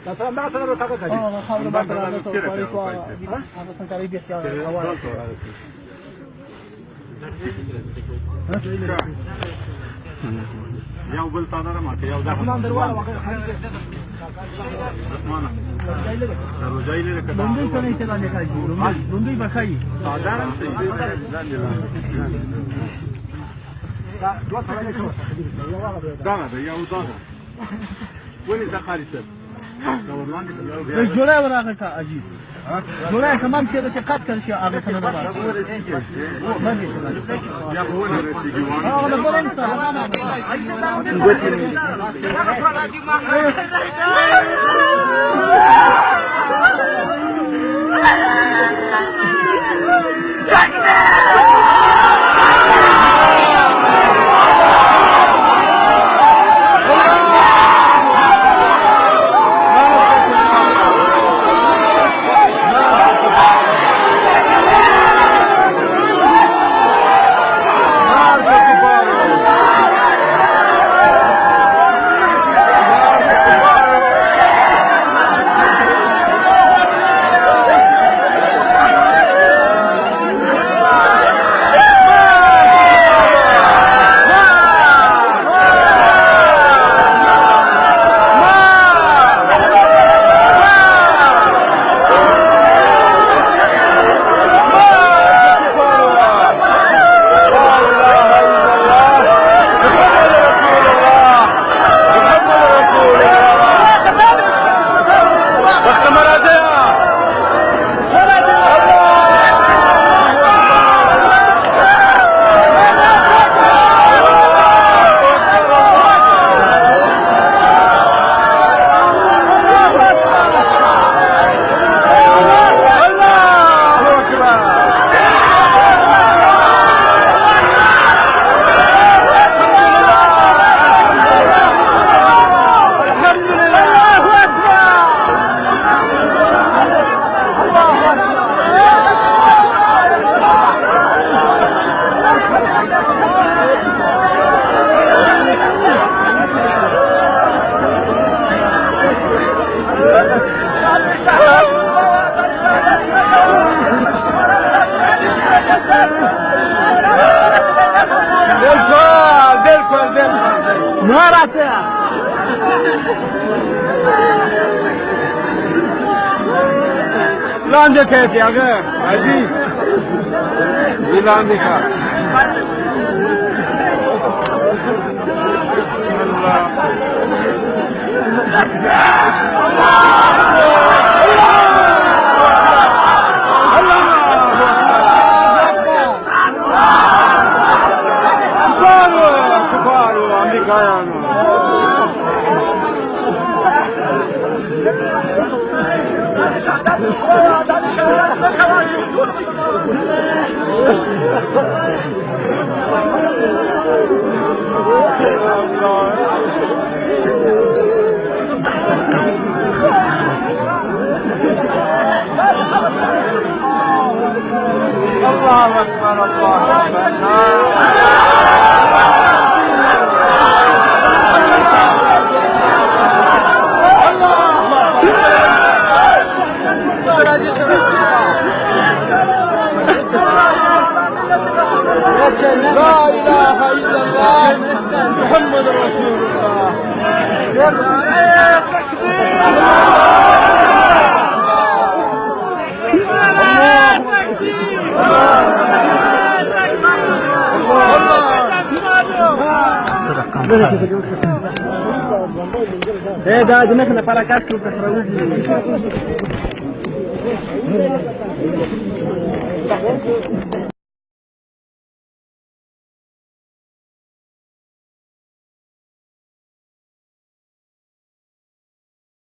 مثلا ما تقدر تاخذها دي اه خبر ما تقدر تاخذها هذا سنتاري بيحكي یو بل صادره ما یو ځه ما درواله واخه اسمانه روزای لري کړه لوندي څنګه چې باندې کوي لوندي بخای صادره دا یو دا ولې دا خالصه جوړه ورغه کا عجیب جوړه تمام چې د قد کړ شي هغه څنګه نه باندې یا هو نه رسیږي هغه د بلند لاندې کېږي هغه حاجي لاندې کا الله أكبر الله لا إله إلا الله محمد رسول الله دا جنك لپاره کاس کو کسروږي